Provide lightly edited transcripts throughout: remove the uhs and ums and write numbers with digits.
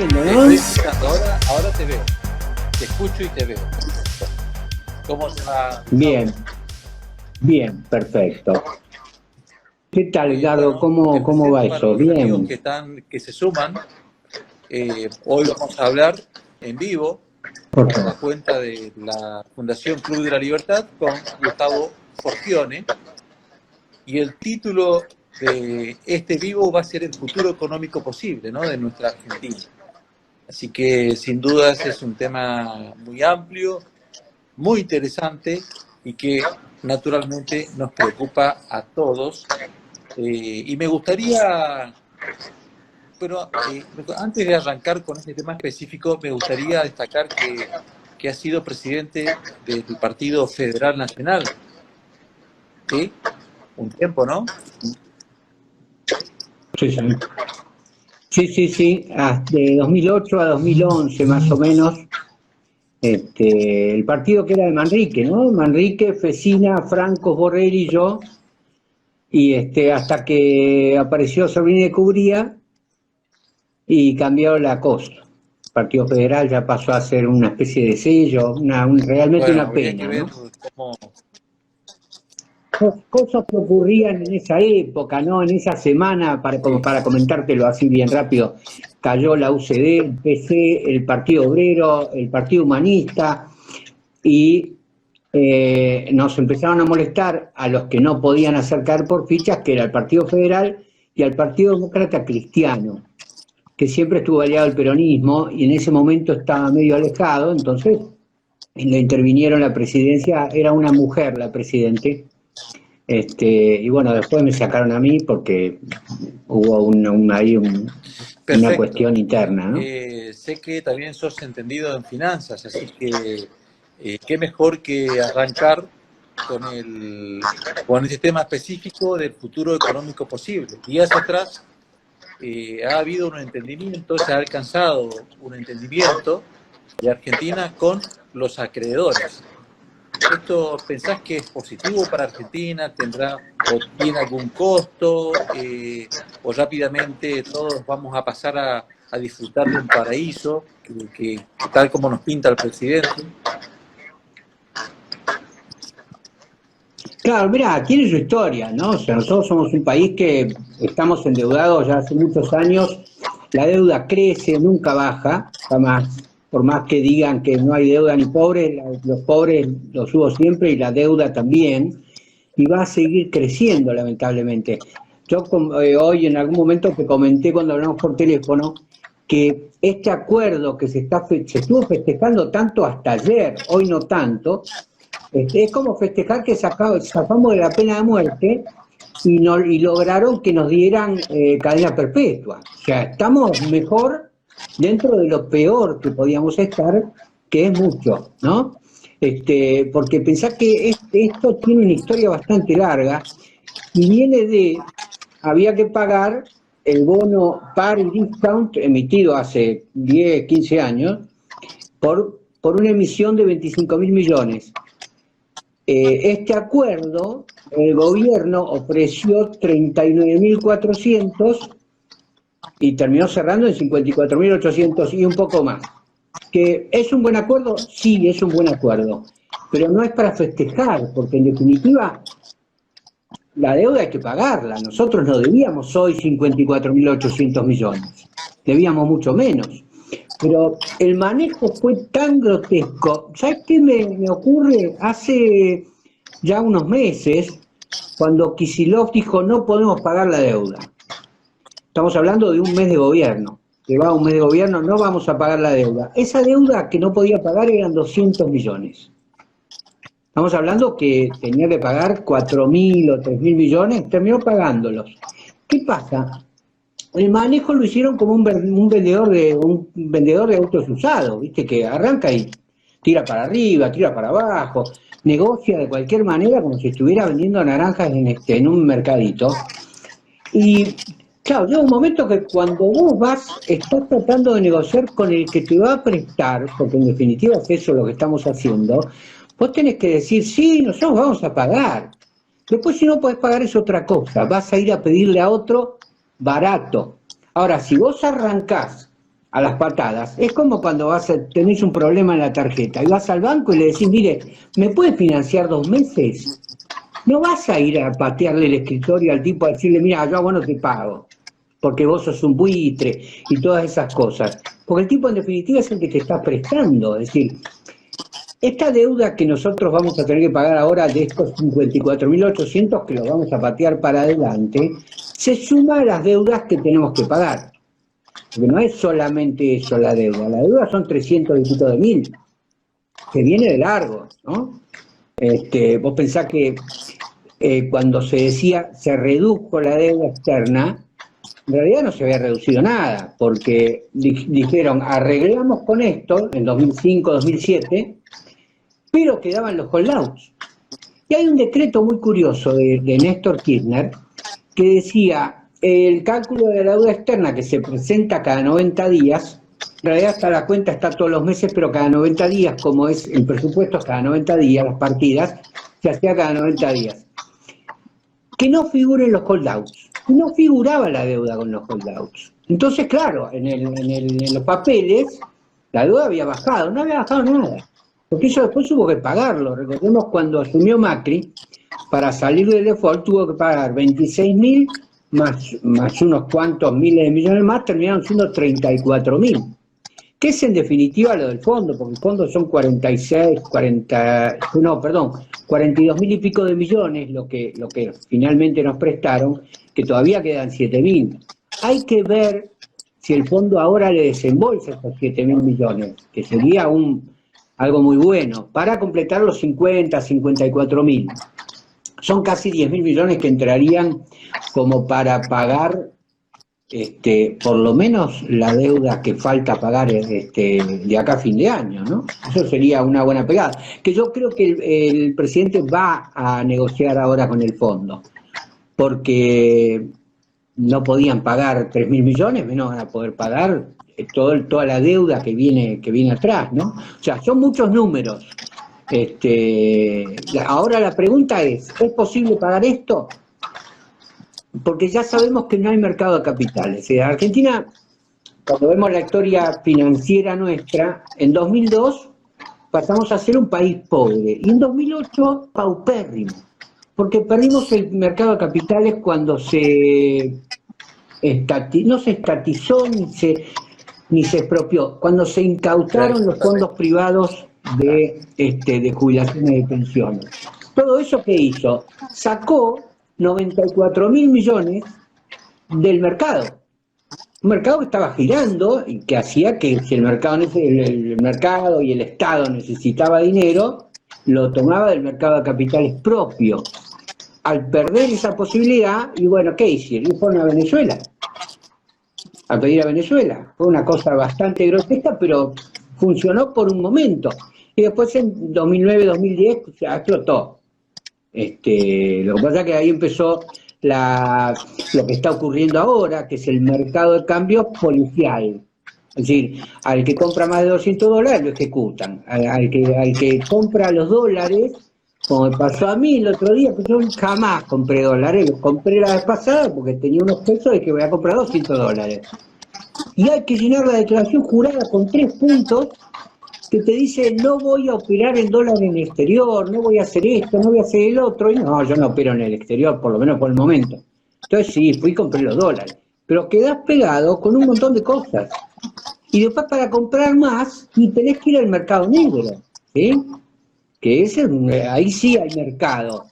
viendo, Te ¿no? estoy escuchando, ahora te veo. Te escucho y te veo. ¿Cómo se va? Bien, bien, perfecto. ¿Qué tal, Edgardo? Bueno, te ¿Cómo va presento para eso? los amigos Bien. que se suman. Hoy vamos a hablar en vivo Ok. por la cuenta de la Fundación Club de la Libertad con Gustavo Forchione. Y el título de este vivo va a ser el futuro económico posible, ¿no?, de nuestra Argentina. Así que sin dudas es un tema muy amplio, muy interesante y que naturalmente nos preocupa a todos. Y me gustaría, pero antes de arrancar con este tema específico, me gustaría destacar que ha sido presidente del Partido Federal Nacional, ¿sí? Un tiempo, ¿no? Sí, sí. Sí, sí, sí. De 2008 a 2011, más o menos. El partido que era de Manrique, ¿no? Manrique, Fecina, Franco, Borrell y yo. Y hasta que apareció Sabrina de Cubría y cambió la cosa. El Partido Federal ya pasó a ser una especie de sello, realmente Bueno, una habría que pena, ver ¿no? cómo... Cosas que ocurrían en esa época, ¿no? En esa semana, como Sí. para comentártelo así bien rápido, cayó la UCD, el PC, el Partido Obrero, el Partido Humanista, y nos empezaron a molestar a los que no podían acercar por fichas, que era el Partido Federal y al Partido Demócrata Cristiano, que siempre estuvo aliado al peronismo y en ese momento estaba medio alejado, entonces le intervinieron la presidencia, era una mujer la presidente. Y bueno, después me sacaron a mí porque hubo una Perfecto. cuestión interna, ¿no? Sé que también sos entendido en finanzas, así que qué mejor que arrancar con este tema específico del futuro económico posible. Días atrás ha habido un entendimiento, se ha alcanzado un entendimiento de Argentina con los acreedores. ¿Esto pensás que es positivo para Argentina? ¿Tendrá o tiene algún costo? ¿O rápidamente todos vamos a pasar a disfrutar de un paraíso tal como nos pinta el presidente? Claro, mira, tiene su historia, ¿no? O sea, nosotros somos un país que estamos endeudados ya hace muchos años, la deuda crece, nunca baja, jamás, por más que digan que no hay deuda ni pobres, los pobres los hubo siempre y la deuda también, y va a seguir creciendo lamentablemente. Yo hoy en algún momento te comenté cuando hablamos por teléfono que este acuerdo que se estuvo festejando tanto hasta ayer, hoy no tanto, es como festejar que sacamos de la pena de muerte y lograron que nos dieran cadena perpetua. O sea, estamos mejor dentro de lo peor que podíamos estar, que es mucho, ¿no? Porque pensá que esto tiene una historia bastante larga y viene había que pagar el bono par y discount emitido hace 10, 15 años por una emisión de 25.000 millones. Este acuerdo, el gobierno ofreció 39.400 y terminó cerrando en 54.800 y un poco más. ¿Que es un buen acuerdo? Sí, es un buen acuerdo, pero no es para festejar, porque en definitiva la deuda hay que pagarla. Nosotros no debíamos hoy 54.800 millones, debíamos mucho menos. Pero el manejo fue tan grotesco. ¿Sabes qué me ocurre? Hace ya unos meses, cuando Kicillof dijo no podemos pagar la deuda. Estamos hablando de un mes de gobierno. Que va un mes de gobierno, no vamos a pagar la deuda. Esa deuda que no podía pagar eran 200 millones. Estamos hablando que tenía que pagar 4.000 o 3.000 millones, terminó pagándolos. ¿Qué pasa? El manejo lo hicieron como un vendedor de autos usados, ¿viste? Que arranca y tira para arriba, tira para abajo, negocia de cualquier manera como si estuviera vendiendo naranjas en un mercadito. Y claro, llega un momento que cuando vos estás tratando de negociar con el que te va a prestar, porque en definitiva es eso lo que estamos haciendo, vos tenés que decir, sí, nosotros vamos a pagar. Después si no podés pagar es otra cosa, vas a ir a pedirle a otro barato. Ahora, si vos arrancás a las patadas. Es como cuando tenés un problema en la tarjeta y vas al banco y le decís, mire, ¿me puede financiar 2 meses? No vas a ir a patearle el escritorio al tipo a decirle, mira, yo a vos no te pago, porque vos sos un buitre y todas esas cosas. Porque el tipo en definitiva es el que te está prestando. Es decir, esta deuda que nosotros vamos a tener que pagar ahora de estos 54.800 que los vamos a patear para adelante, se suma a las deudas que tenemos que pagar. Porque no es solamente eso la deuda son 300 y pico de mil, que viene de largo, ¿no? Vos pensás que cuando se decía se redujo la deuda externa, en realidad no se había reducido nada, porque dijeron arreglamos con esto en 2005, 2007, pero quedaban los holdouts. Y hay un decreto muy curioso de Néstor Kirchner que decía el cálculo de la deuda externa que se presenta cada 90 días, en realidad hasta la cuenta está todos los meses, pero cada 90 días, como es el presupuesto, cada 90 días, las partidas, se hacía cada 90 días. Que no figuren los holdouts. No figuraba la deuda con los holdouts. Entonces, claro, en los papeles, la deuda había bajado, no había bajado nada. Porque eso después hubo que pagarlo. Recordemos cuando asumió Macri, para salir del default tuvo que pagar 26.000 más unos cuantos miles de millones más, terminaron siendo 34.000. Que es en definitiva lo del fondo, porque el fondo son 42.000 y pico de millones lo que finalmente nos prestaron, que todavía quedan 7.000. Hay que ver si el fondo ahora le desembolsa esos 7.000 millones, que sería algo muy bueno, para completar los 54.000. Son casi 10.000 millones que entrarían como para pagar por lo menos la deuda que falta pagar de acá a fin de año, ¿no? Eso sería una buena pegada. Que yo creo que el presidente va a negociar ahora con el fondo, porque no podían pagar 3.000 millones, menos van a poder pagar toda la deuda que viene atrás, ¿no? O sea, son muchos números. Ahora la pregunta ¿es posible pagar esto? Porque ya sabemos que no hay mercado de capitales. Argentina, cuando vemos la historia financiera nuestra, en 2002 pasamos a ser un país pobre y en 2008 paupérrimo, porque perdimos el mercado de capitales cuando no se estatizó ni se expropió, cuando se incautaron los fondos privados de jubilaciones y pensiones. Todo eso que hizo, sacó 94.000 millones del mercado. Un mercado que estaba girando y que hacía que si el mercado y el Estado necesitaba dinero, lo tomaba del mercado de capitales propio. Al perder esa posibilidad, y bueno, ¿qué hicieron? Fueron a Venezuela, a pedir a Venezuela. Fue una cosa bastante grotesca, pero funcionó por un momento. Y después en 2009, 2010 se explotó. Lo que pasa es que ahí empezó lo que está ocurriendo ahora, que es el mercado de cambio policial. Es decir, al que compra más de $200 lo ejecutan. Al que compra los dólares, como me pasó a mí el otro día, pues yo jamás compré dólares, los compré la vez pasada porque tenía unos pesos de que voy a comprar $200. Y hay que llenar la declaración jurada con 3 puntos que te dice no voy a operar en dólar en el exterior, no voy a hacer esto, no voy a hacer el otro, y no, yo no opero en el exterior, por lo menos por el momento. Entonces sí, fui y compré los dólares, pero quedás pegado con un montón de cosas. Y después para comprar más, y tenés que ir al mercado negro, ¿sí? Que ahí sí hay mercado.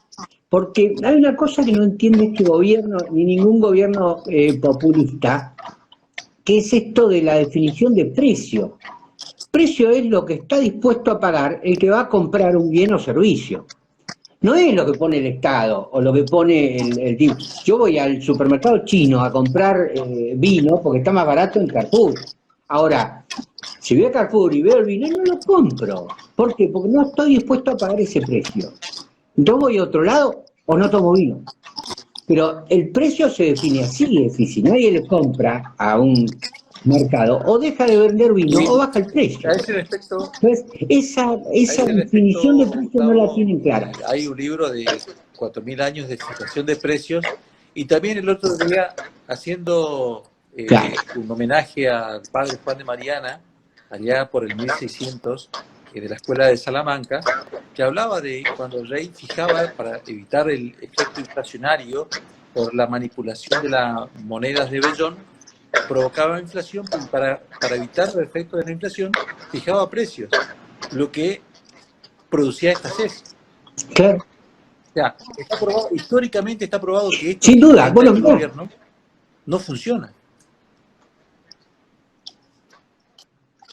Porque hay una cosa que no entiende este gobierno, ni ningún gobierno populista, que es esto de la definición de precio. Precio es lo que está dispuesto a pagar el que va a comprar un bien o servicio. No es lo que pone el Estado o lo que pone el tipo. Yo voy al supermercado chino a comprar vino porque está más barato en Carrefour. Ahora, si voy a Carrefour y veo el vino, no lo compro. ¿Por qué? Porque no estoy dispuesto a pagar ese precio. Entonces voy a otro lado o no tomo vino. Pero el precio se define así, es decir, si nadie le compra a un mercado, o deja de vender vino o baja el precio. A ese respecto, entonces, esa definición de precio no la tienen clara. Hay un libro de 4.000 años de fijación de precios, y también el otro día, haciendo Claro. un homenaje al padre Juan de Mariana, allá por el 1600, de la escuela de Salamanca, que hablaba de cuando el rey fijaba, para evitar el efecto inflacionario por la manipulación de las monedas de vellón, provocaba inflación, para evitar el efecto de la inflación, fijaba precios, lo que producía escasez. Claro. O sea, está probado, históricamente está probado que esto Sin que duda. implementa Bueno, este mira, gobierno no funciona.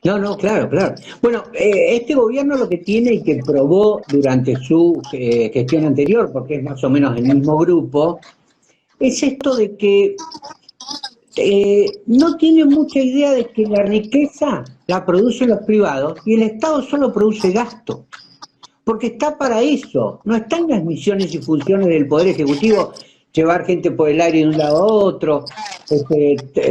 no, claro, claro. Bueno, este gobierno lo que tiene y que probó durante su gestión anterior, porque es más o menos el mismo grupo, es esto de que no tiene mucha idea de que la riqueza la producen los privados y el Estado solo produce gasto, porque está para eso, no está en las misiones y funciones del Poder Ejecutivo llevar gente por el aire de un lado a otro,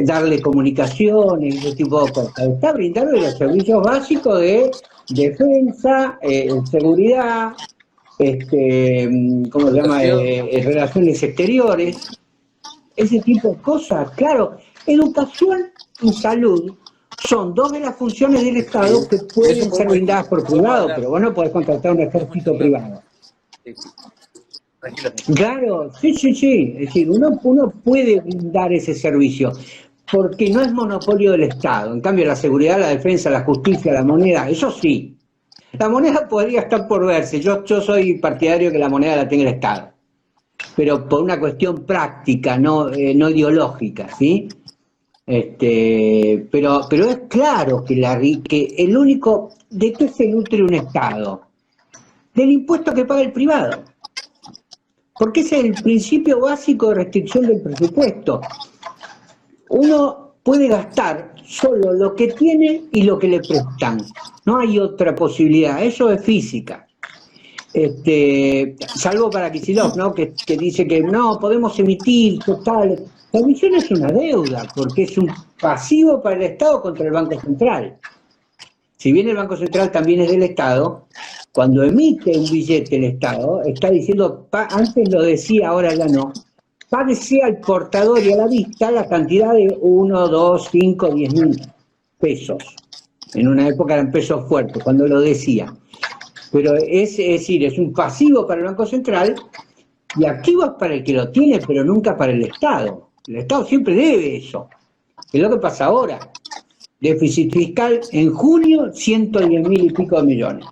darle comunicaciones, ese tipo de cosas. Está brindarle los servicios básicos de defensa, seguridad, ¿cómo se llama? Educación, Relaciones exteriores, ese tipo de cosas. Claro, educación y salud son dos de las funciones del Estado que de eso pueden ser brindadas por podemos privado, hablar, pero vos no podés contratar un podemos ejército charlar privado. tranquilamente. Claro, sí, sí, sí. Es decir, uno puede brindar ese servicio porque no es monopolio del Estado. En cambio, la seguridad, la defensa, la justicia, la moneda, eso sí. La moneda podría estar por verse. Yo soy partidario que la moneda la tenga el Estado, pero por una cuestión práctica, no ideológica, ¿sí? Pero es claro que, que el único, ¿de qué se nutre un Estado? Del impuesto que paga el privado. Porque ese es el principio básico de restricción del presupuesto. Uno puede gastar solo lo que tiene y lo que le prestan. No hay otra posibilidad, eso es física. Salvo para Kicillof, ¿no? Que dice que no, podemos emitir, total. La emisión es una deuda, porque es un pasivo para el Estado contra el Banco Central. Si bien el Banco Central también es del Estado, cuando emite un billete el Estado, está diciendo, antes lo decía, ahora ya no, páguese al portador y a la vista la cantidad de 1, 2, 5, 10 mil pesos. En una época eran pesos fuertes, cuando lo decía. Pero es decir, es un pasivo para el Banco Central y activos para el que lo tiene, pero nunca para el Estado. El Estado siempre debe eso. Es lo que pasa ahora. Déficit fiscal en junio, 110.000 y pico de millones.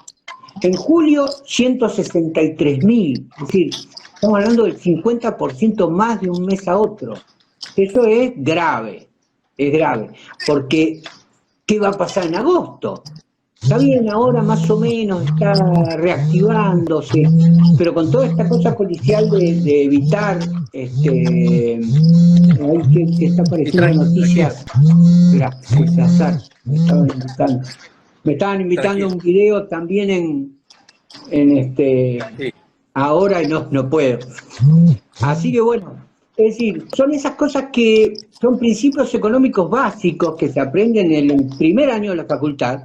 En julio, 163.000. Es decir, estamos hablando del 50% más de un mes a otro. Eso es grave, porque ¿qué va a pasar en agosto? Está bien, ahora más o menos está reactivándose, pero con toda esta cosa policial de evitar, ahí que está apareciendo noticias, me estaban invitando a un video también Sí. ahora y no puedo. Así que bueno, es decir, son esas cosas que son principios económicos básicos que se aprenden en el primer año de la facultad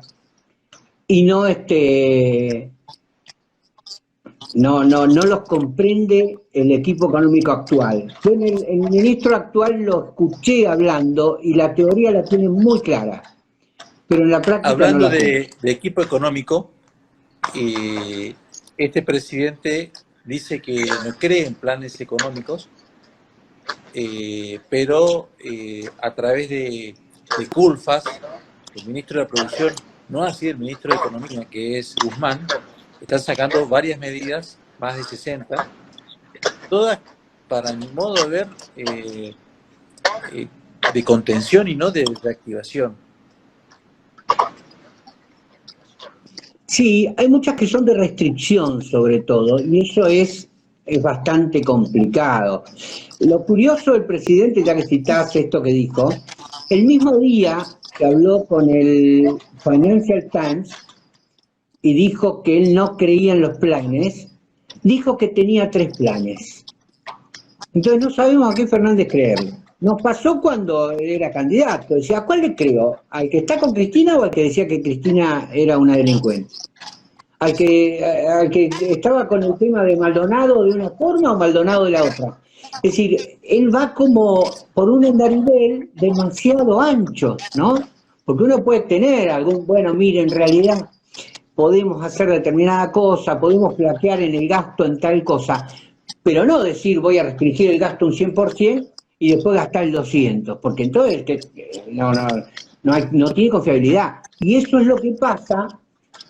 y no los comprende el equipo económico actual. Yo el ministro actual lo escuché hablando y la teoría la tiene muy clara, pero en la práctica Hablando no la tiene. de equipo económico, este presidente dice que no cree en planes económicos, pero a través de Culfas, el ministro de la Producción, no así el ministro de Economía, que es Guzmán, están sacando varias medidas, más de 60, todas para mi modo de ver de contención y no de reactivación. Sí, hay muchas que son de restricción sobre todo, y eso es bastante complicado. Lo curioso del presidente, ya que citás esto que dijo, el mismo día que habló con el Financial Times y dijo que él no creía en los planes, dijo que tenía 3 planes. Entonces no sabemos a qué Fernández creerle. Nos pasó cuando él era candidato, decía, ¿a cuál le creo? ¿Al que está con Cristina o al que decía que Cristina era una delincuente? ¿Al que estaba con el tema de Maldonado de una forma o Maldonado de la otra? Es decir, él va como por un andarivel demasiado ancho, ¿no? Porque uno puede tener algún, bueno, mire, en realidad podemos hacer determinada cosa, podemos flaquear en el gasto en tal cosa, pero no decir voy a restringir el gasto un 100% y después gastar el 200%, porque entonces no tiene confiabilidad. Y eso es lo que pasa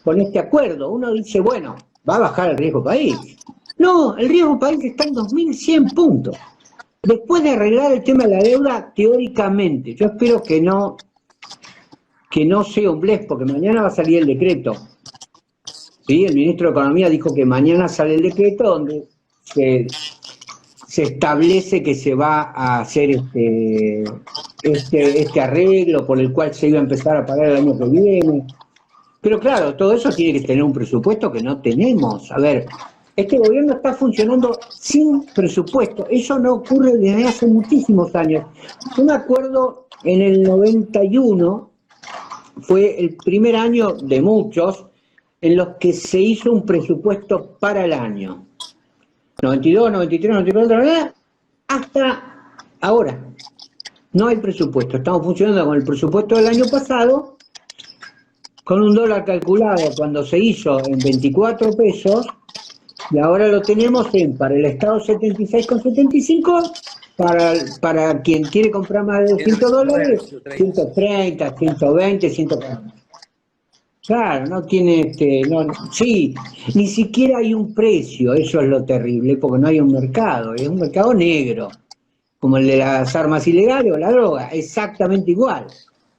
con este acuerdo. Uno dice, bueno, va a bajar el riesgo país. No, el riesgo país está en 2.100 puntos. Después de arreglar el tema de la deuda, teóricamente, yo espero que no sea un blef, porque mañana va a salir el decreto. ¿Sí? El ministro de Economía dijo que mañana sale el decreto donde se establece que se va a hacer este arreglo por el cual se iba a empezar a pagar el año que viene. Pero claro, todo eso tiene que tener un presupuesto que no tenemos. A ver, este gobierno está funcionando sin presupuesto. Eso no ocurre desde hace muchísimos años. Yo me acuerdo en el 91, fue el primer año de muchos en los que se hizo un presupuesto para el año. 92, 93, 94, hasta ahora. No hay presupuesto. Estamos funcionando con el presupuesto del año pasado, con un dólar calculado cuando se hizo en 24 pesos, y ahora lo tenemos para el Estado 76,75, para quien quiere comprar más de $200, 130, 120, 140. Claro, no tiene, sí, ni siquiera hay un precio, eso es lo terrible, porque no hay un mercado, es un mercado negro, como el de las armas ilegales o la droga, exactamente igual.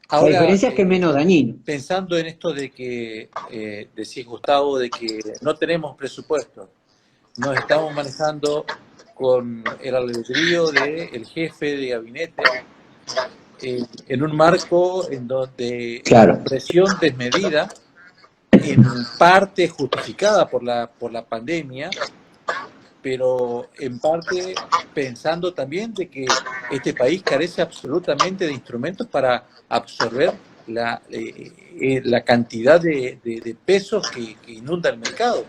Ahora, la diferencia es que es menos dañino. Pensando en esto de que decís, Gustavo, de que no tenemos presupuesto, nos estamos manejando con el albedrío del jefe de gabinete, en un marco en donde la presión desmedida, en parte justificada por la pandemia, pero en parte pensando también de que este país carece absolutamente de instrumentos para absorber la cantidad de pesos que inunda el mercado.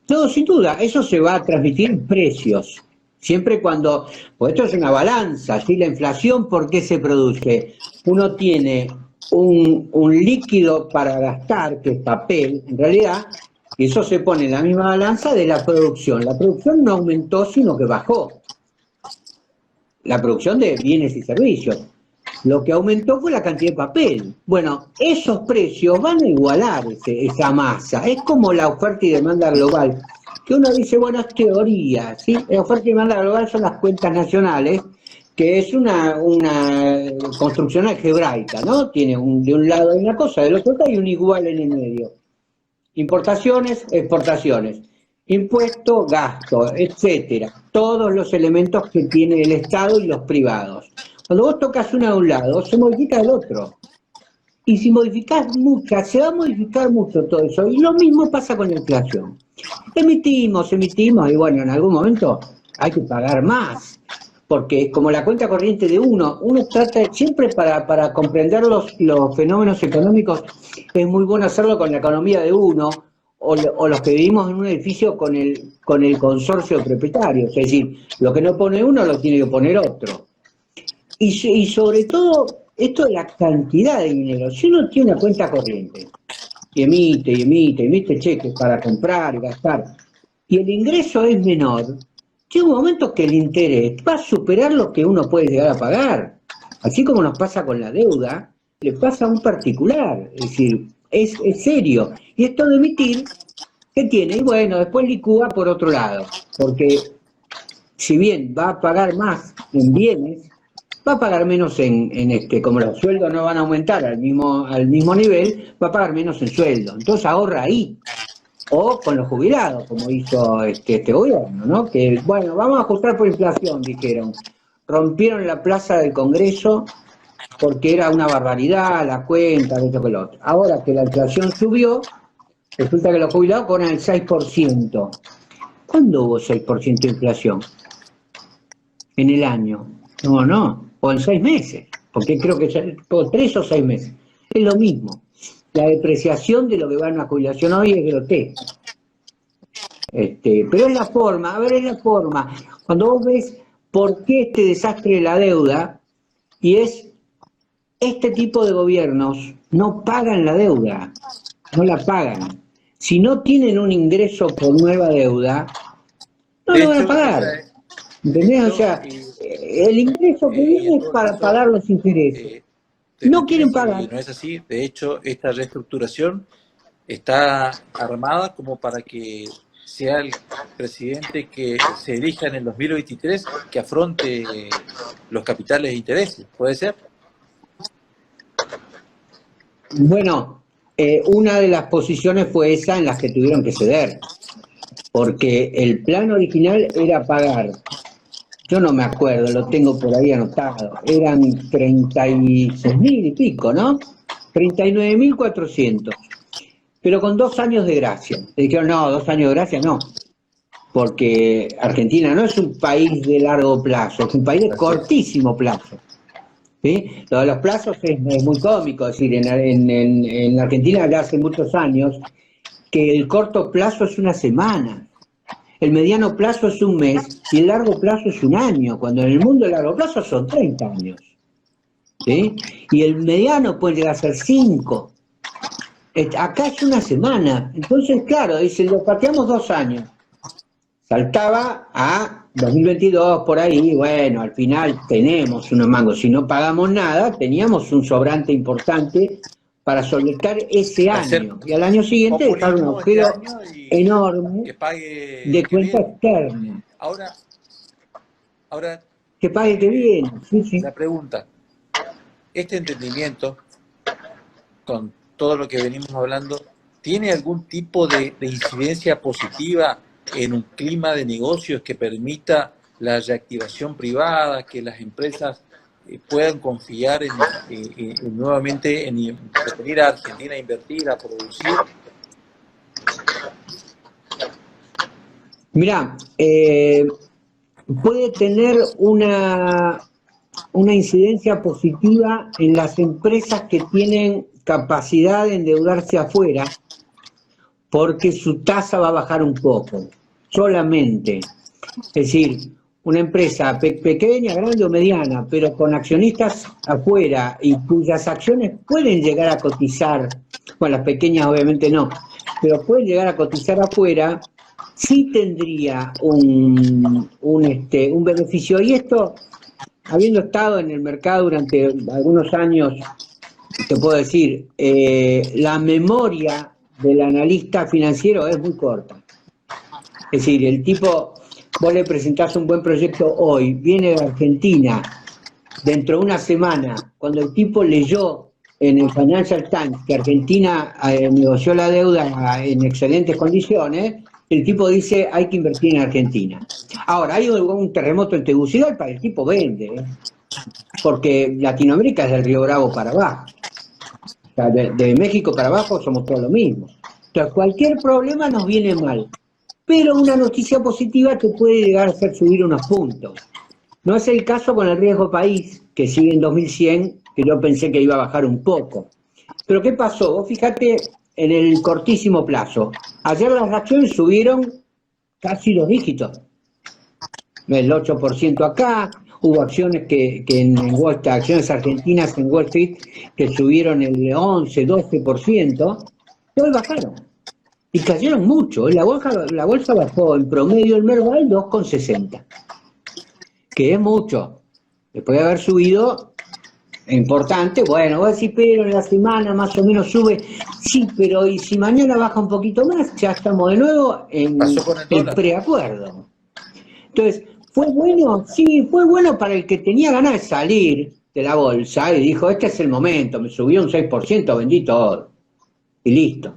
No, sin duda, eso se va a transmitir en precios. Siempre cuando, pues esto es una balanza, ¿sí? La inflación, ¿por qué se produce? Uno tiene un líquido para gastar, que es papel, en realidad, y eso se pone en la misma balanza de la producción. La producción no aumentó, sino que bajó. La producción de bienes y servicios. Lo que aumentó fue la cantidad de papel. Bueno, esos precios van a igualar esa masa. Es como la oferta y demanda global. Que uno dice, bueno, es teoría, ¿sí? La oferta y demanda global son las cuentas nacionales, que es una construcción algebraica, ¿no? Tiene de un lado hay una cosa, del otro hay un igual en el medio. Importaciones, exportaciones, impuesto, gasto, etcétera. Todos los elementos que tiene el Estado y los privados. Cuando vos tocas una de un lado, se modifica el otro. Y si modificás muchas, se va a modificar mucho todo eso. Y lo mismo pasa con la inflación. Emitimos, y bueno, en algún momento hay que pagar más. Porque como la cuenta corriente de uno trata siempre para comprender los fenómenos económicos, es muy bueno hacerlo con la economía de uno, o los que vivimos en un edificio con el consorcio de propietarios. Es decir, lo que no pone uno lo tiene que poner otro. Y sobre todo, esto de la cantidad de dinero. Si uno tiene una cuenta corriente y emite cheques para comprar y gastar, y el ingreso es menor, llega un momento que el interés va a superar lo que uno puede llegar a pagar. Así como nos pasa con la deuda, le pasa a un particular. Es decir, es serio. Y esto de emitir, ¿qué tiene? Y bueno, después licúa por otro lado. Porque si bien va a pagar más en bienes, va a pagar menos como los sueldos no van a aumentar al mismo nivel, va a pagar menos en sueldo. Entonces ahorra ahí. O con los jubilados, como hizo este gobierno, ¿no? Que, bueno, vamos a ajustar por inflación, dijeron. Rompieron la plaza del Congreso porque era una barbaridad la cuenta, esto que lo otro. Ahora que la inflación subió, resulta que los jubilados cobran el 6%. ¿Cuándo hubo 6% de inflación? En el año. No. O en 6 meses. Porque creo que 3 o 6 meses. Es lo mismo. La depreciación de lo que va a una jubilación hoy es grotesca. Pero es la forma, a ver, es la forma. Cuando vos ves por qué este desastre de la deuda, y es este tipo de gobiernos no pagan la deuda, no la pagan. Si no tienen un ingreso por nueva deuda, no De lo van a hecho, pagar. ¿Entendés? O yo, sea, el ingreso que y en viene es todo para caso, pagar los intereses. te No mentiré quieren si pagar. no es así. De hecho, esta reestructuración está armada como para que sea el presidente que se elija en el 2023 que afronte los capitales e intereses. ¿Puede ser? Bueno, una de las posiciones fue esa en las que tuvieron que ceder, porque el plan original era pagar, yo no me acuerdo, lo tengo por ahí anotado, eran 36.000 y pico, ¿no? 39.400, pero con 2 años de gracia. Le dijeron, no, 2 años de gracia no, porque Argentina no es un país de largo plazo, es un país de Así es. cortísimo plazo. ¿Sí? Lo de los plazos es muy cómico, es decir, en Argentina ya hace muchos años que el corto plazo es una semana, el mediano plazo es un mes y el largo plazo es un año, cuando en el mundo el largo plazo son 30 años. ¿Sí? Y el mediano puede llegar a ser 5. Acá es una semana. Entonces, claro, dice, lo pateamos 2 años. Saltaba a 2022 por ahí, bueno, al final tenemos unos mangos. Si no pagamos nada, teníamos un sobrante importante para solventar ese Hacer año. Y al año siguiente dejar un populismo este agujero año y enorme que pague el de que cuenta viene. externa. Ahora, Que pague que eh, viene, sí, sí. la pregunta, ¿este entendimiento, con todo lo que venimos hablando, tiene algún tipo de incidencia positiva en un clima de negocios que permita la reactivación privada, que las empresas puedan confiar nuevamente en venir a Argentina a invertir, a producir? Mirá, puede tener una incidencia positiva en las empresas que tienen capacidad de endeudarse afuera, porque su tasa va a bajar un poco, solamente. Es decir, una empresa pequeña, grande o mediana, pero con accionistas afuera y cuyas acciones pueden llegar a cotizar, bueno, las pequeñas obviamente no, pero pueden llegar a cotizar afuera, sí tendría un beneficio. Y esto, habiendo estado en el mercado durante algunos años, te puedo decir, la memoria del analista financiero es muy corta. Es decir, el tipo, vos le presentás un buen proyecto hoy, viene de Argentina, dentro de una semana, cuando el tipo leyó en el Financial Times que Argentina negoció la deuda en excelentes condiciones, el tipo dice hay que invertir en Argentina. Ahora, hay un terremoto en Tegucigalpa, el tipo vende, porque Latinoamérica es del Río Bravo para abajo. O sea, de México para abajo somos todos lo mismo. Entonces, cualquier problema nos viene mal. Pero una noticia positiva te puede llegar a hacer subir unos puntos. No es el caso con el riesgo país, que sigue en 2100, que yo pensé que iba a bajar un poco. Pero ¿qué pasó? Vos fíjate en el cortísimo plazo. Ayer las acciones subieron casi 2 dígitos. El 8% acá, hubo acciones que en Wall Street, acciones argentinas en Wall Street, que subieron el 11, 12%, hoy bajaron. Y cayeron mucho. La bolsa bajó en promedio el Merval 2,60, que es mucho. Después de haber subido, importante, bueno, vos decís, pero en la semana más o menos sube. Sí, pero ¿y si mañana baja un poquito más? Ya estamos de nuevo en Pasó con el el dólar. preacuerdo. Entonces, ¿fue bueno? Sí, fue bueno para el que tenía ganas de salir de la bolsa y dijo, este es el momento, me subió un 6%, vendí todo. Y listo.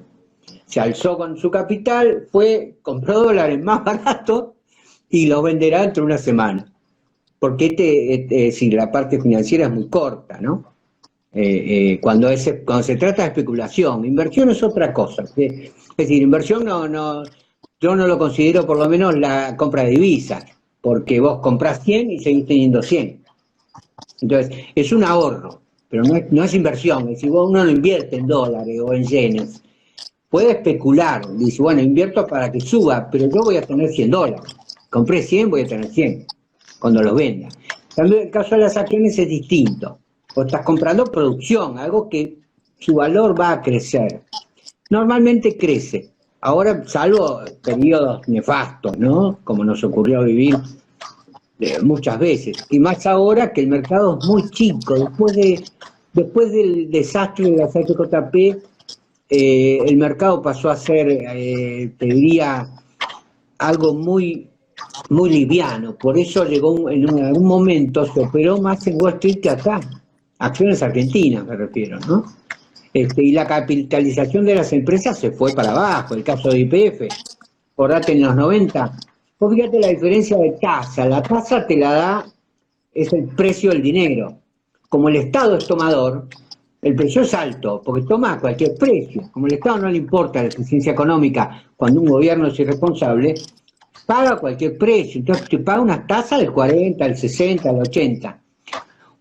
Se alzó con su capital, compró dólares más baratos y los venderá dentro de una semana. Porque si la parte financiera es muy corta, ¿no? Cuando se trata de especulación, inversión es otra cosa. Es decir, inversión yo no lo considero por lo menos la compra de divisas, porque vos comprás 100 y seguís teniendo 100. Entonces, es un ahorro, pero no es inversión. Es decir, uno no invierte en dólares o en yenes. puede especular, dice, bueno, invierto para que suba, pero yo voy a tener $100. Compré 100, voy a tener 100 cuando los venda. También el caso de las acciones es distinto. Vos estás comprando producción, algo que su valor va a crecer. Normalmente crece. Ahora, salvo periodos nefastos, ¿no? Como nos ocurrió vivir muchas veces. Y más ahora que el mercado es muy chico. Después del desastre de la CJP, el mercado pasó a ser, te diría, algo muy liviano. Por eso llegó en algún momento, se operó más en Wall Street que acá. Acciones argentinas me refiero, ¿no? Y la capitalización de las empresas se fue para abajo. El caso de YPF, acordate en los 90. Vos fíjate la diferencia de tasa. La tasa te la da, es el precio del dinero. Como el Estado es tomador, el precio es alto, porque toma a cualquier precio. Como el Estado no le importa la eficiencia económica cuando un gobierno es irresponsable, paga cualquier precio. Entonces te paga una tasa del 40, del 60, del 80.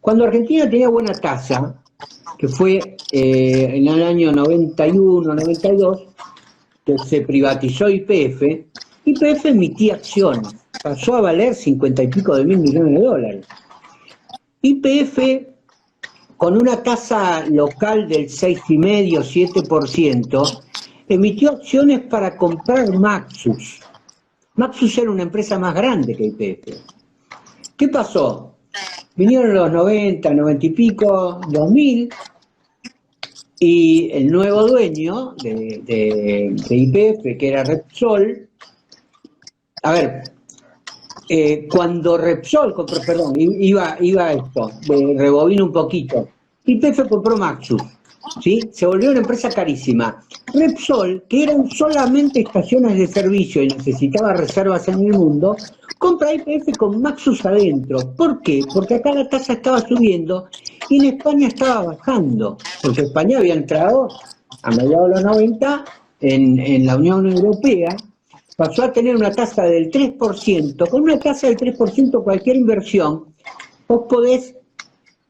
Cuando Argentina tenía buena tasa, que fue en el año 91, 92, que se privatizó YPF, YPF emitía acciones, pasó a valer 50 y pico de mil millones de dólares. YPF, con una tasa local del 6,5, 7%, emitió acciones para comprar Maxus. Maxus era una empresa más grande que YPF. ¿Qué pasó? Vinieron los 90, 90 y pico, 2000, y el nuevo dueño de YPF, que era Repsol, a ver, cuando Repsol compró, perdón, iba a esto, rebobino un poquito, YPF compró Maxus, ¿sí? Se volvió una empresa carísima. Repsol, que eran solamente estaciones de servicio y necesitaba reservas en el mundo, compra YPF con Maxus adentro. ¿Por qué? Porque acá la tasa estaba subiendo y en España estaba bajando, porque España había entrado a mediados de los 90 en la Unión Europea, pasó a tener una tasa del 3%. Con una tasa del 3% cualquier inversión, vos podés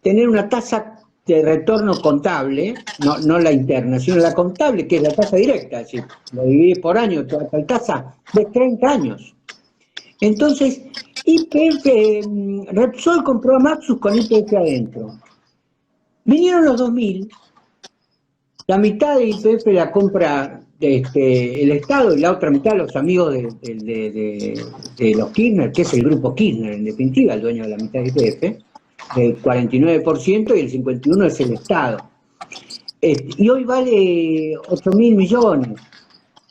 tener una tasa de retorno contable, no la interna, sino la contable, que es la tasa directa, es decir, lo dividís por año, toda la tasa de 30 años. Entonces, Repsol compró a Maxus con YPF adentro. Vinieron los 2000, la mitad de YPF la compra el Estado y la otra mitad los amigos de los Kirchner, que es el grupo Kirchner, en definitiva, el dueño de la mitad de YPF, el 49% y el 51% es el Estado. Y hoy vale 8.000 millones,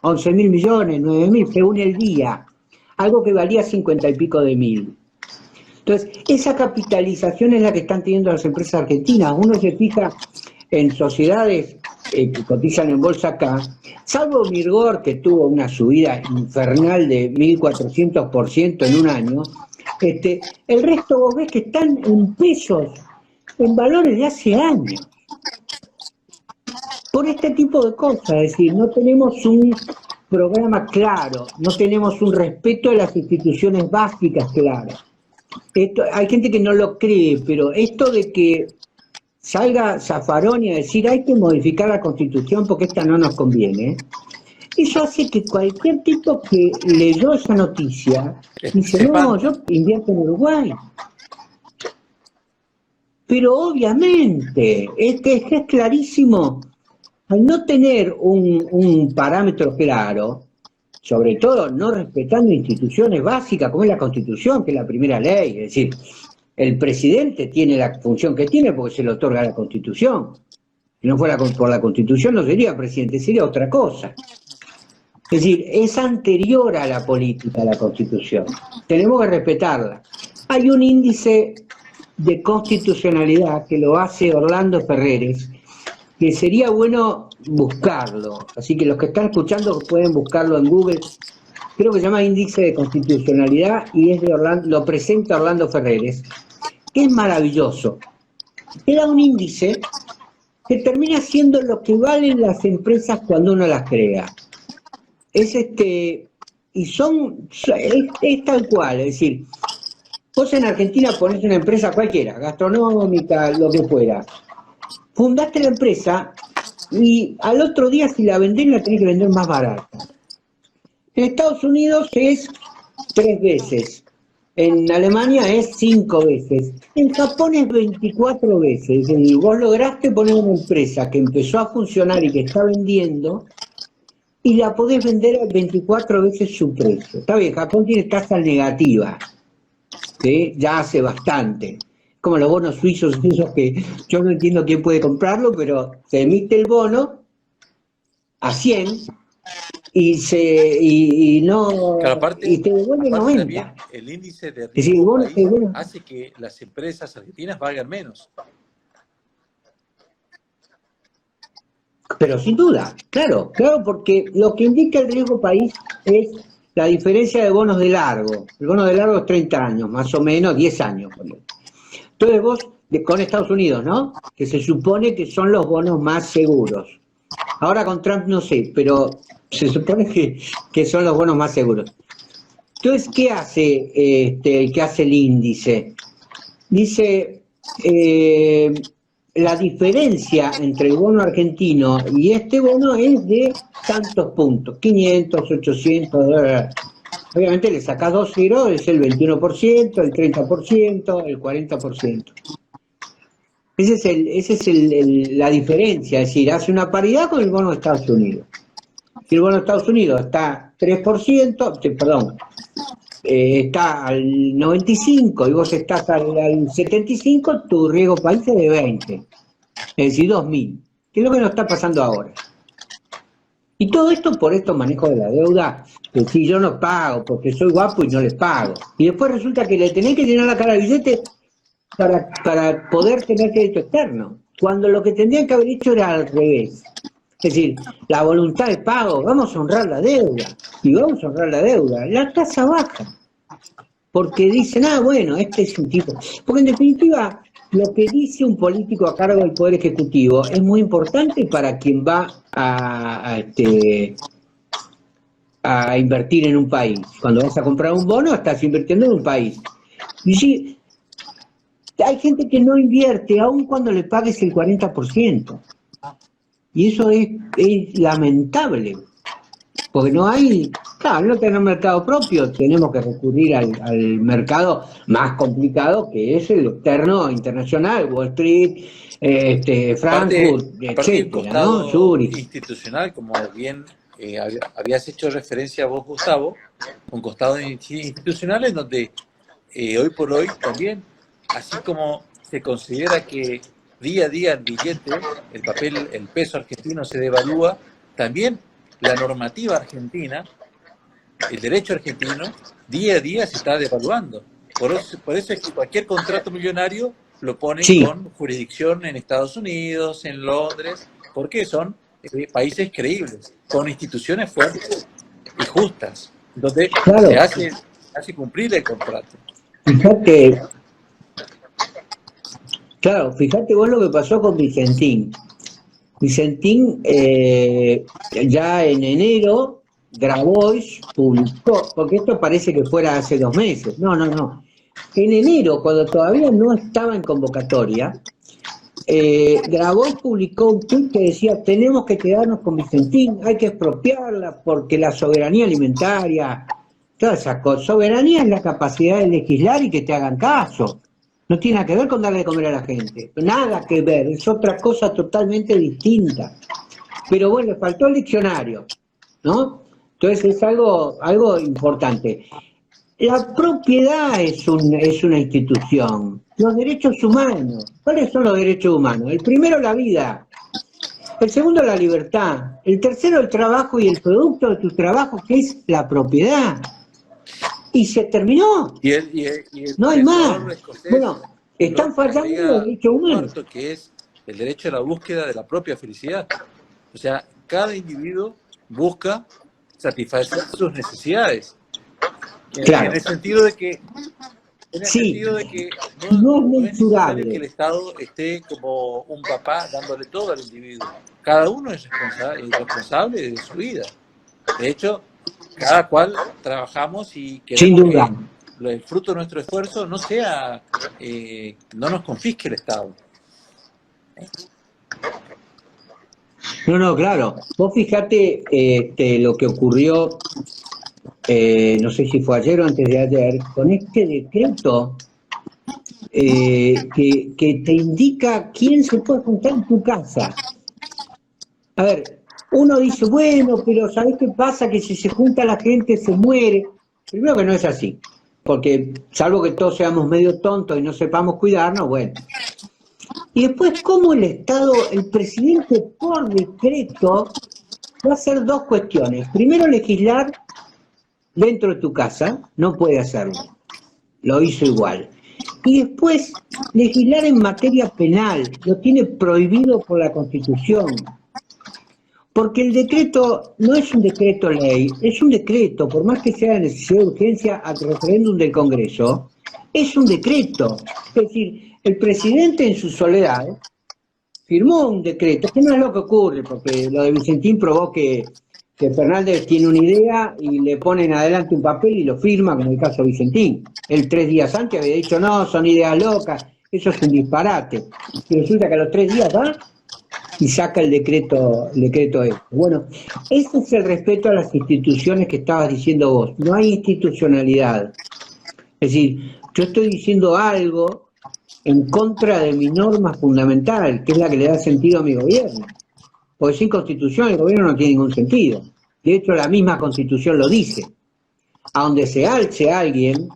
11.000 millones, 9.000, según el día, algo que valía 50 y pico de mil. Entonces, esa capitalización es la que están teniendo las empresas argentinas. Uno se fija en sociedades que cotizan en bolsa acá, salvo Mirgor, que tuvo una subida infernal de 1.400% en un año, el resto vos ves que están en pesos, en valores de hace años. Por este tipo de cosas, es decir, no tenemos un programa claro, no tenemos un respeto de las instituciones básicas claras. Hay gente que no lo cree, pero esto de que salga Zaffaroni a decir hay que modificar la Constitución porque esta no nos conviene, eso hace que cualquier tipo que leyó esa noticia dice, no, yo invierto en Uruguay. Pero obviamente, es clarísimo, al no tener un parámetro claro, sobre todo no respetando instituciones básicas como es la Constitución, que es la primera ley, es decir, el presidente tiene la función que tiene porque se le otorga la Constitución. Si no fuera por la Constitución no sería presidente, sería otra cosa. Es decir, es anterior a la política, a la Constitución. Tenemos que respetarla. Hay un índice de constitucionalidad que lo hace Orlando Ferreres, que sería bueno buscarlo. Así que los que están escuchando pueden buscarlo en Google. Creo que se llama Índice de Constitucionalidad y es de Orlando, lo presenta Orlando Ferreres, que es maravilloso. Era un índice que termina siendo lo que valen las empresas cuando uno las crea. Es tal cual, es decir, vos en Argentina ponés una empresa cualquiera, gastronómica, lo que fuera. Fundaste la empresa y al otro día si la vendés la tenés que vender más barata. En Estados Unidos es 3 veces, en Alemania es 5 veces, en Japón es 24 veces. Y vos lograste poner una empresa que empezó a funcionar y que está vendiendo, y la podés vender a 24 veces su precio. Está bien, Japón tiene tasa negativa, ¿sí? Ya hace bastante. Como los bonos suizos, esos que yo no entiendo quién puede comprarlo, pero se emite el bono a 100 y no Claro, y te devuelve aparte también 90. el índice de Es decir, riesgo el país bono, hace que las empresas argentinas valgan menos. pero sin duda, claro, claro, porque lo que indica el riesgo país es la diferencia de bonos de largo. El bono de largo es 30 años, más o menos 10 años. Entonces vos, con Estados Unidos, ¿no? Que se supone que son los bonos más seguros. Ahora con Trump no sé, pero se supone que son los bonos más seguros. Entonces, ¿qué hace, qué hace el índice? Dice, la diferencia entre el bono argentino y este bono es de tantos puntos, 500, 800 dólares. Obviamente le sacás 2 ceros, es el 21%, el 30%, el 40%. Esa es la diferencia, es decir, hace una paridad con el bono de Estados Unidos. Si el bono de Estados Unidos está 3%, perdón, está al 95 y vos estás al 75, tu riesgo país es de 20, es decir, 2000, que es lo que nos está pasando ahora. Y todo esto por estos manejos de la deuda, que si yo no pago porque soy guapo y no les pago. Y después resulta que le tenés que llenar la cara al billete para poder tener crédito externo, cuando lo que tendrían que haber hecho era al revés. Es decir, la voluntad de pago, vamos a honrar la deuda, y vamos a honrar la deuda, la tasa baja, porque dicen, bueno, este es un tipo. Porque en definitiva, lo que dice un político a cargo del Poder Ejecutivo es muy importante para quien va a invertir en un país. Cuando vas a comprar un bono, estás invirtiendo en un país. Y si, hay gente que no invierte, aun cuando le pagues el 40%. Y eso es lamentable. Porque no hay, claro, no tenemos mercado propio, tenemos que recurrir al mercado más complicado que es el externo internacional, Wall Street, Frankfurt, Aparte hay un etcétera, ¿no? costado Zurich. institucional, como bien habías hecho referencia vos, Gustavo, un costado institucional en donde hoy por hoy también, así como se considera que día a día el billete, el papel, el peso argentino se devalúa, también la normativa argentina, el derecho argentino, día a día se está devaluando. Por eso es que cualquier contrato millonario lo ponen Sí, con jurisdicción en Estados Unidos, en Londres, porque son países creíbles, con instituciones fuertes y justas, donde claro, se hace cumplir el contrato. fíjate, claro, fíjate vos lo que pasó con Vicentín. Vicentín, ya en enero, Grabois publicó, porque esto parece que fuera hace 2 meses, no. En enero, cuando todavía no estaba en convocatoria, Grabois publicó un tweet que decía: tenemos que quedarnos con Vicentín, hay que expropiarla porque la soberanía alimentaria, toda esa cosa. Soberanía es la capacidad de legislar y que te hagan caso. No tiene nada que ver con darle de comer a la gente, nada que ver, es otra cosa totalmente distinta. Pero bueno, le faltó el diccionario, ¿no? Entonces es algo importante. La propiedad es una institución. Los derechos humanos. ¿Cuáles son los derechos humanos? El primero, la vida. El segundo, la libertad. El tercero, el trabajo y el producto de tu trabajo, que es la propiedad. Y se terminó. Y el No hay profesor más. escocés Bueno, están lo fallando los agrega derechos un humanos. cuarto, que es el derecho a la búsqueda de la propia felicidad. O sea, cada individuo busca satisfacer sus necesidades. En Claro. el sentido de que, Sí, no es no es necesario que mensurable. el Estado esté como un papá dándole todo al individuo. Cada uno es responsable de su vida. De hecho, cada cual trabajamos y Sin queremos duda. que el fruto de nuestro esfuerzo no sea, no nos confisque el Estado. No, no, claro. Vos fijate lo que ocurrió, no sé si fue ayer o antes de ayer, con este decreto que te indica quién se puede juntar en tu casa. A ver, uno dice, bueno, pero ¿sabés qué pasa? Que si se junta la gente se muere. Primero que no es así, porque salvo que todos seamos medio tontos y no sepamos cuidarnos, bueno. Y después, ¿cómo el Estado, el presidente por decreto, va a hacer dos cuestiones? Primero, legislar dentro de tu casa, no puede hacerlo, lo hizo igual. Y después, legislar en materia penal, lo tiene prohibido por la Constitución. Porque el decreto no es un decreto ley, es un decreto, por más que sea de necesidad de urgencia al referéndum del Congreso, es un decreto. Es decir, el presidente en su soledad firmó un decreto, que no es lo que ocurre, porque lo de Vicentín probó que Fernández tiene una idea y le ponen adelante un papel y lo firma, como el caso de Vicentín. Él 3 días antes había dicho, no, son ideas locas, eso es un disparate. Y resulta que a los 3 días va y saca el decreto este. Bueno, ese es el respeto a las instituciones que estabas diciendo vos. No hay institucionalidad. Es decir, yo estoy diciendo algo en contra de mi norma fundamental, que es la que le da sentido a mi gobierno. Porque sin constitución el gobierno no tiene ningún sentido. De hecho, la misma constitución lo dice. A donde se alce alguien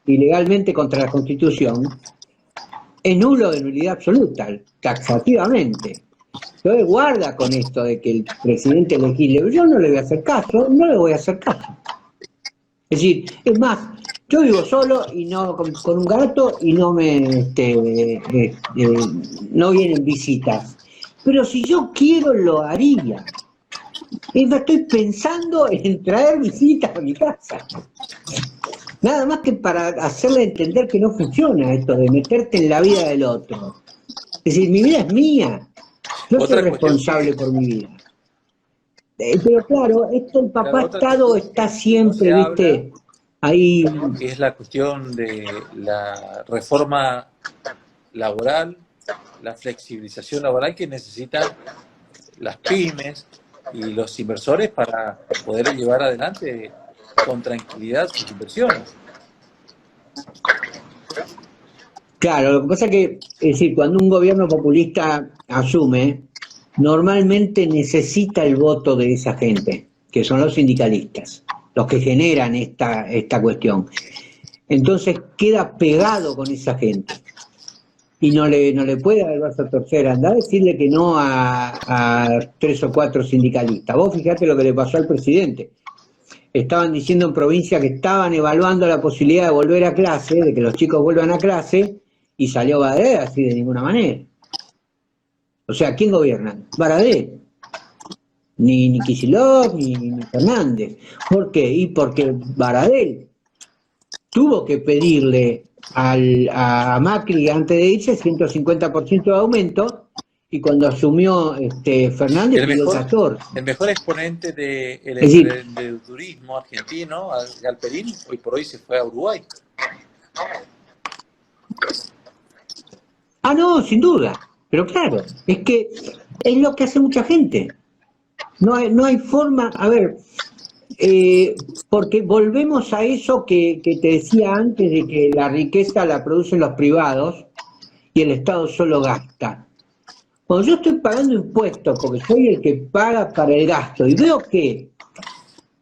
ilegalmente contra la constitución, es nulo de nulidad absoluta, taxativamente. Entonces guarda con esto de que el presidente legisle. Yo no le voy a hacer caso, no le voy a hacer caso. Es decir, es más, yo vivo solo y no con un gato y no no vienen visitas. Pero si yo quiero lo haría. Estoy pensando en traer visitas a mi casa. Nada más que para hacerle entender que no funciona esto de meterte en la vida del otro. Es decir, mi vida es mía. Yo soy responsable por mi vida. Pero claro, el papá Estado está siempre, ¿viste? Ahí. Es la cuestión de la reforma laboral, la flexibilización laboral que necesitan las pymes y los inversores para poder llevar adelante con tranquilidad sus inversiones. Claro, lo que pasa es que, es decir, cuando un gobierno populista asume, normalmente necesita el voto de esa gente, que son los sindicalistas, los que generan esta cuestión. Entonces queda pegado con esa gente y no le puede dar el brazo a torcer, andar a decirle que no a 3 o 4 sindicalistas. Vos fijate lo que le pasó al presidente. Estaban diciendo en provincia que estaban evaluando la posibilidad de volver a clase, de que los chicos vuelvan a clase, y salió Baradel así de ninguna manera. O sea, ¿quién gobierna? Baradel. Ni Kicillof, ni Fernández. ¿Por qué? Y porque Baradel tuvo que pedirle a Macri antes de irse 150% de aumento, y cuando asumió Fernández pidió 14. El mejor exponente del emprendedurismo argentino, Galperín, hoy por hoy se fue a Uruguay. Ah, no, sin duda. Pero claro, es que es lo que hace mucha gente. No hay forma, a ver, porque volvemos a eso que te decía antes, de que la riqueza la producen los privados y el Estado solo gasta. Cuando yo estoy pagando impuestos, porque soy el que paga para el gasto, y veo que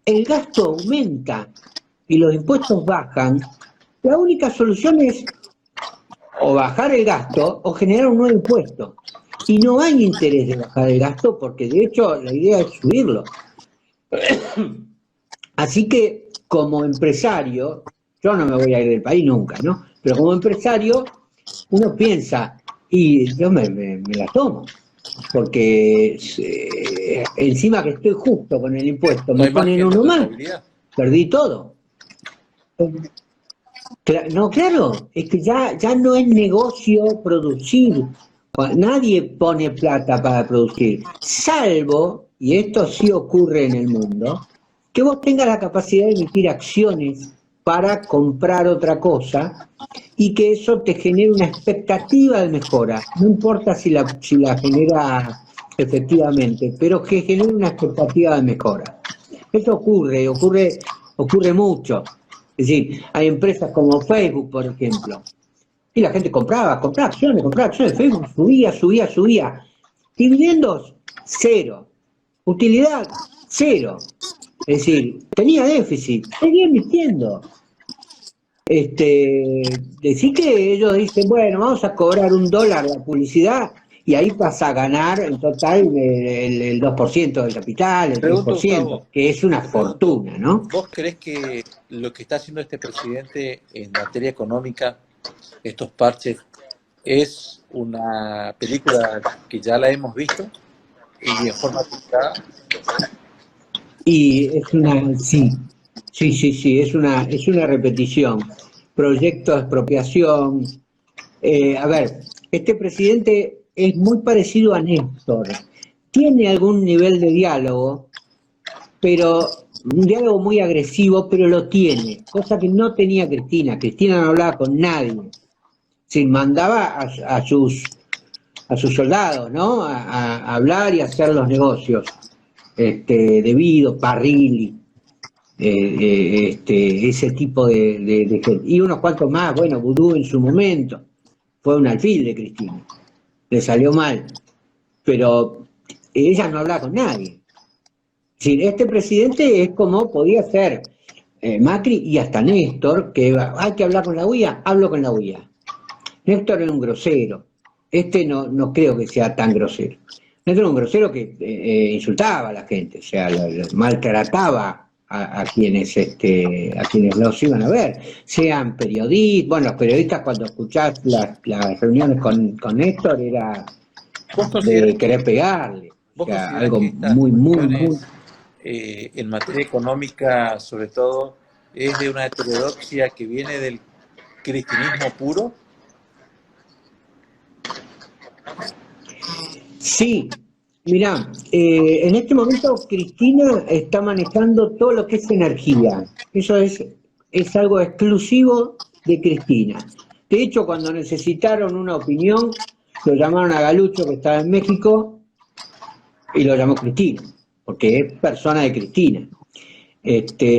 el gasto aumenta y los impuestos bajan, la única solución es o bajar el gasto o generar un nuevo impuesto. Y no hay interés de bajar el gasto, porque de hecho la idea es subirlo. Así que, como empresario, yo no me voy a ir del país nunca, ¿no? Pero como empresario, uno piensa, y yo me la tomo, porque encima que estoy justo con el impuesto, me ponen uno más, perdí todo. No, claro, es que ya no es negocio producir, nadie pone plata para producir, salvo, y esto sí ocurre en el mundo, que vos tengas la capacidad de emitir acciones para comprar otra cosa y que eso te genere una expectativa de mejora. No importa si la genera efectivamente, pero que genere una expectativa de mejora. Eso ocurre mucho. Es decir, hay empresas como Facebook, por ejemplo, y la gente compraba acciones de Facebook, subía. Dividendos, cero. Utilidad, cero. Es decir, tenía déficit, seguía emitiendo. Decir que ellos dicen, bueno, vamos a cobrar $1 la publicidad y ahí pasa a ganar en total el 2% del capital, el Pregunto, 3%, Gustavo, que es una pregunto, fortuna, ¿no? ¿vos crees que lo que está haciendo este presidente en materia económica, estos parches, es una película que ya la hemos visto y en forma aplicada? Y sí, es una repetición. Proyecto de expropiación. A ver, este presidente es muy parecido a Néstor. Tiene algún nivel de diálogo, pero un diálogo muy agresivo, pero lo tiene, cosa que no tenía Cristina. Cristina no hablaba con nadie. Se mandaba a sus soldados, ¿no? A hablar y a hacer los negocios. Debido, Parrilli, ese tipo de gente. Y unos cuantos más, bueno, Vudú en su momento, fue un alfil de Cristina, le salió mal, pero ella no hablaba con nadie. Es decir, este presidente es como podía ser Macri y hasta Néstor, que hay que hablar con la UIA, hablo con la UIA. Néstor era un grosero, no creo que sea tan grosero. Néstor era un grosero que insultaba a la gente, o sea, lo maltrataba a quienes los iban a ver, sean periodistas, bueno, los periodistas cuando escuchás las reuniones con Néstor era ¿Vos de considerás querer pegarle, o vos sea, considerás algo que estas muy. cuestiones en materia económica, sobre todo, es de una heterodoxia que viene del cristianismo puro? Sí, mirá, en este momento Cristina está manejando todo lo que es energía. Eso es algo exclusivo de Cristina. De hecho, cuando necesitaron una opinión, lo llamaron a Galucho, que estaba en México, y lo llamó Cristina, porque es persona de Cristina.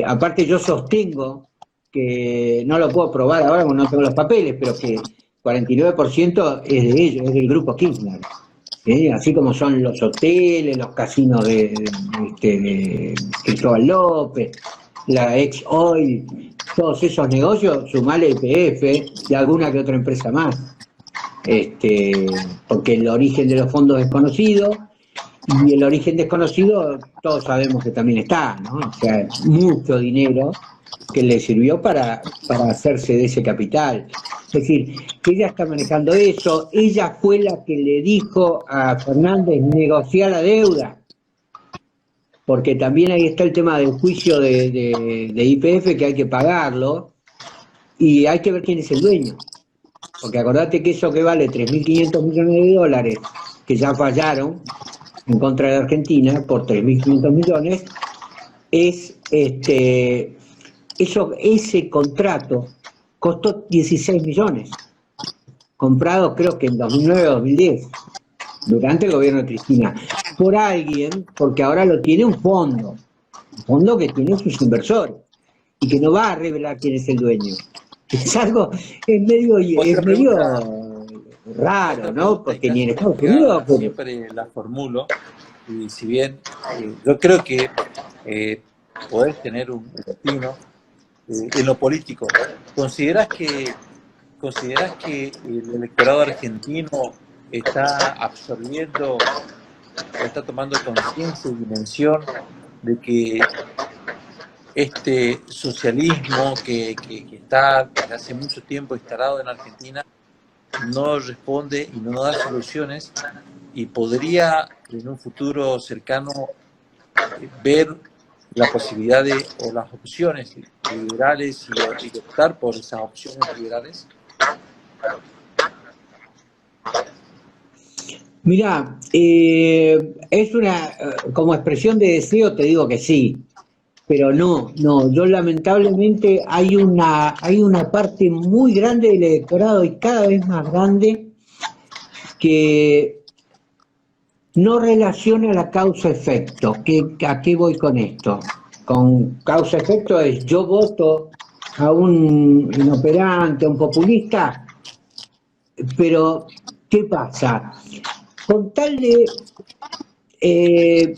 Aparte yo sostengo que no lo puedo probar ahora porque no tengo los papeles, pero que 49% es de ellos, es del grupo Kirchner. Así como son los hoteles, los casinos de Cristóbal López, la ex Oil, todos esos negocios, sumale YPF y alguna que otra empresa más. Porque el origen de los fondos es desconocido, y el origen desconocido todos sabemos que también está, ¿no? O sea, mucho dinero que le sirvió para hacerse de ese capital. Es decir, que ella está manejando eso, ella fue la que le dijo a Fernández negociar la deuda, porque también ahí está el tema del juicio de YPF que hay que pagarlo, y hay que ver quién es el dueño. Porque acordate que eso que vale 3.500 millones de dólares, que ya fallaron en contra de Argentina por 3.500 millones, ese contrato costó 16 millones, comprado creo que en 2009 o 2010, durante el gobierno de Cristina, por alguien, porque ahora lo tiene un fondo que tiene sus inversores, y que no va a revelar quién es el dueño. Es algo, es medio raro, Otra ¿no? pregunta y Porque ni en casi Estados Unidos... siempre la formulo, y si bien yo creo que podés tener un destino en lo político, ¿considerás que el electorado argentino está absorbiendo o está tomando conciencia y dimensión de que este socialismo que está desde hace mucho tiempo instalado en Argentina no responde y no da soluciones, y podría en un futuro cercano ver la posibilidad o las opciones liberales y optar por esas opciones liberales? Mirá, como expresión de deseo te digo que sí, pero no, yo lamentablemente hay una parte muy grande del electorado y cada vez más grande que no relaciona la causa-efecto. ¿A qué voy con esto? Con causa-efecto es yo voto a un inoperante, a un populista, pero ¿qué pasa? Con tal de...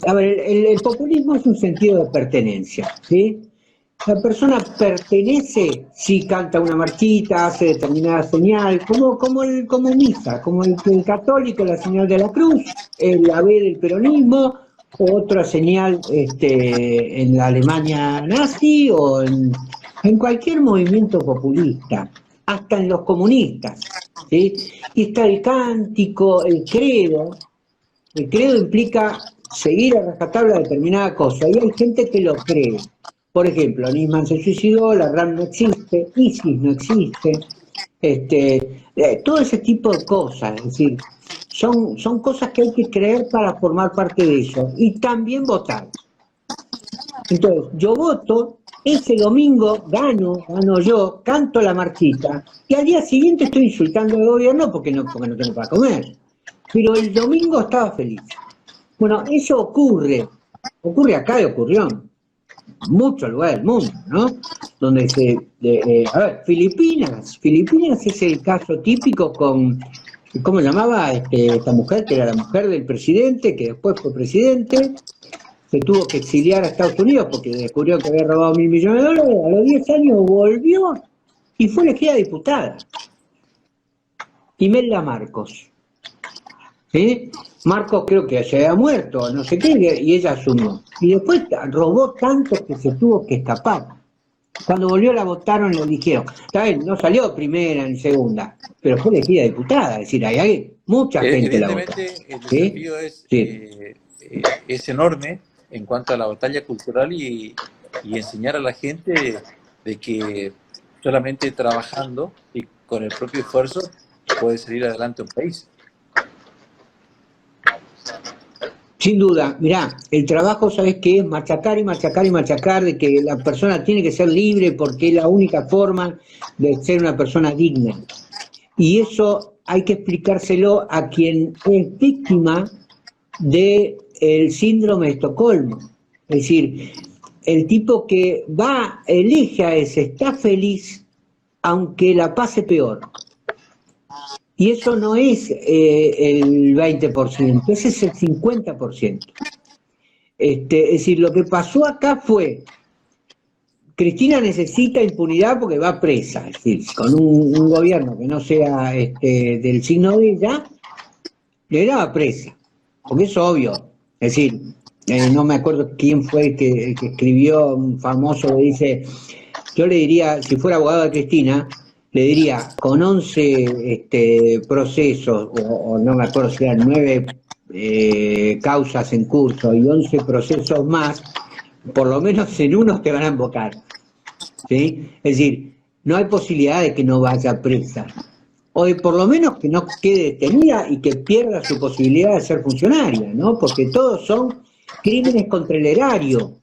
a ver, el populismo es un sentido de pertenencia, ¿sí? La persona pertenece si canta una marchita, hace determinada señal, como misa, como el católico, la señal de la cruz, el ave del peronismo, o otra señal en la Alemania nazi o en cualquier movimiento populista, hasta en los comunistas, ¿sí? Y está el cántico, el credo. El credo implica seguir a rajatabla determinada cosa, y hay gente que lo cree. Por ejemplo, Nisman se suicidó, la RAM no existe, ISIS no existe, todo ese tipo de cosas, es decir, son cosas que hay que creer para formar parte de eso, y también votar. Entonces, yo voto, ese domingo gano yo, canto la marchita, y al día siguiente estoy insultando al gobierno porque no tengo para comer. Pero el domingo estaba feliz. Bueno, eso ocurre acá y ocurrió en muchos lugares del mundo, ¿no? Donde a ver, Filipinas es el caso típico con, ¿cómo se llamaba esta mujer? Que era la mujer del presidente, que después fue presidente, se tuvo que exiliar a Estados Unidos porque descubrió que había robado $1.000 millones, a los 10 años volvió y fue elegida diputada. Imelda Marcos. ¿Sí? Marcos creo que se había muerto, no sé qué, y ella asumió. Y después robó tanto que se tuvo que escapar. Cuando volvió la votaron y le dijeron, está bien, no salió primera ni segunda, pero fue elegida diputada, es decir, hay mucha gente la votó. Evidentemente el desafío es enorme en cuanto a la batalla cultural y enseñar a la gente de que solamente trabajando y con el propio esfuerzo puede salir adelante un país. Sin duda, mirá, el trabajo, ¿sabes qué es? Machacar y machacar y machacar, de que la persona tiene que ser libre porque es la única forma de ser una persona digna. Y eso hay que explicárselo a quien es víctima del síndrome de Estocolmo. Es decir, el tipo que elige a ese, está feliz, aunque la pase peor. Y eso no es el 20%, ese es el 50%. Es decir, lo que pasó acá fue, Cristina necesita impunidad porque va presa, es decir, con un gobierno que no sea del signo de ella, le daba presa, porque es obvio. Es decir, no me acuerdo quién fue el que escribió, un famoso que dice, yo le diría, si fuera abogado de Cristina, le diría, con 11 procesos, o no me acuerdo si eran 9 causas en curso y 11 procesos más, por lo menos en unos te van a invocar, ¿sí? Es decir, no hay posibilidad de que no vaya presa, o de por lo menos que no quede detenida y que pierda su posibilidad de ser funcionaria, ¿no? Porque todos son crímenes contra el erario.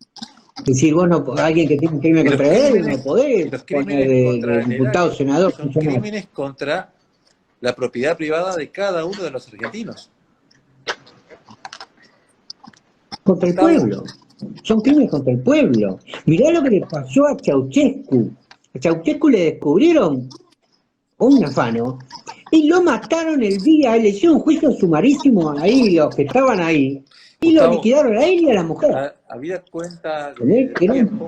Es decir, vos alguien que tiene un crimen contra él, no podés poner de diputado, senador, son crímenes contra la propiedad privada de cada uno de los argentinos. Contra el pueblo. Son crímenes contra el pueblo. Mirá lo que le pasó a Ceausescu. A Ceausescu le descubrieron un afano y lo mataron el día, le hicieron un juicio sumarísimo ahí, los que estaban ahí. Y Gustavo, lo liquidaron a él y a la mujer. Habida cuenta del tiempo,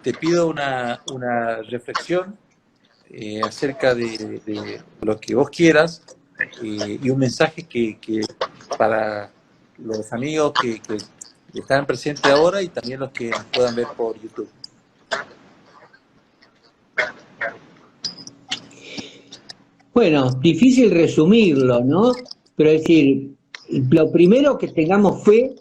te pido una reflexión acerca de lo que vos quieras y un mensaje que para los amigos que están presentes ahora y también los que nos puedan ver por YouTube. Bueno, difícil resumirlo, ¿no? Pero es decir, lo primero que tengamos fe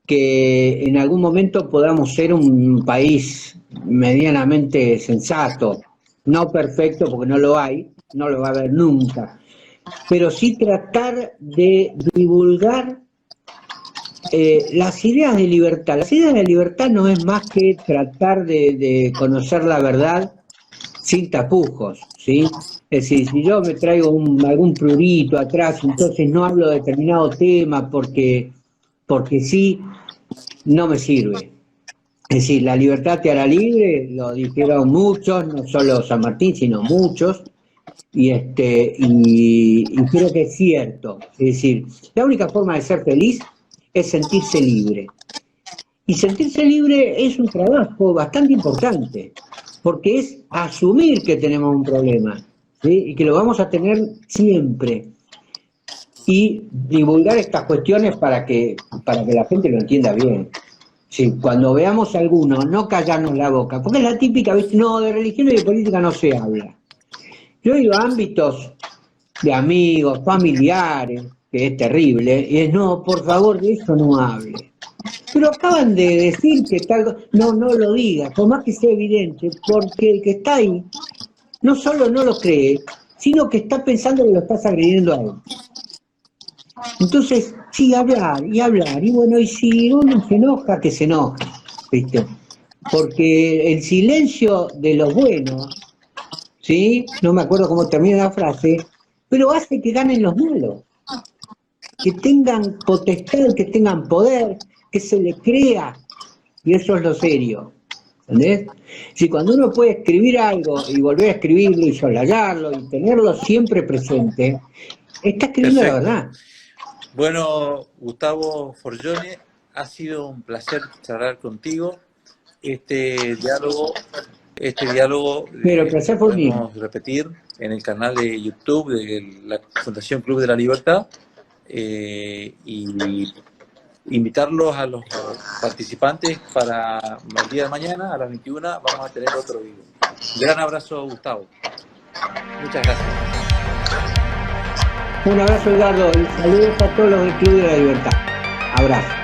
que en algún momento podamos ser un país medianamente sensato, no perfecto porque no lo hay, no lo va a haber nunca, pero sí tratar de divulgar las ideas de libertad. Las ideas de libertad no es más que tratar de conocer la verdad sin tapujos, ¿sí? Es decir, si yo me traigo algún prurito atrás, entonces no hablo de determinado tema porque sí, no me sirve. Es decir, la libertad te hará libre, lo dijeron muchos, no solo San Martín, sino muchos, y creo que es cierto. Es decir, la única forma de ser feliz es sentirse libre. Y sentirse libre es un trabajo bastante importante, porque es asumir que tenemos un problema, ¿sí? Y que lo vamos a tener siempre. Y divulgar estas cuestiones para que la gente lo entienda bien. Sí, cuando veamos a alguno, no callarnos la boca, porque es la típica, ¿viste? No, de religión y de política no se habla. Yo he ido a ámbitos de amigos, familiares, que es terrible, y es, no, por favor, de eso no hable. Pero acaban de decir que tal, no lo diga, por más que sea evidente, porque el que está ahí no solo no lo cree, sino que está pensando que lo estás agrediendo a él. Entonces, sí, hablar, y bueno, y si uno se enoja, que se enoja, ¿viste? Porque el silencio de los buenos, ¿sí? No me acuerdo cómo termina la frase, pero hace que ganen los malos, que tengan potestad, que tengan poder, que se les crea, y eso es lo serio, ¿entendés? Si cuando uno puede escribir algo y volver a escribirlo y soslayarlo y tenerlo siempre presente, está escribiendo la verdad. Bueno, Gustavo Forgione, ha sido un placer charlar contigo. Este diálogo Pero el placer fue mío. podemos repetir en el canal de YouTube de la Fundación Club de la Libertad, y invitarlos a los participantes para el día de mañana a las 21 vamos a tener otro video. Un gran abrazo, Gustavo. Muchas gracias. Un abrazo, Edgardo, y saludos a todos los del Club de la Libertad. Abrazo.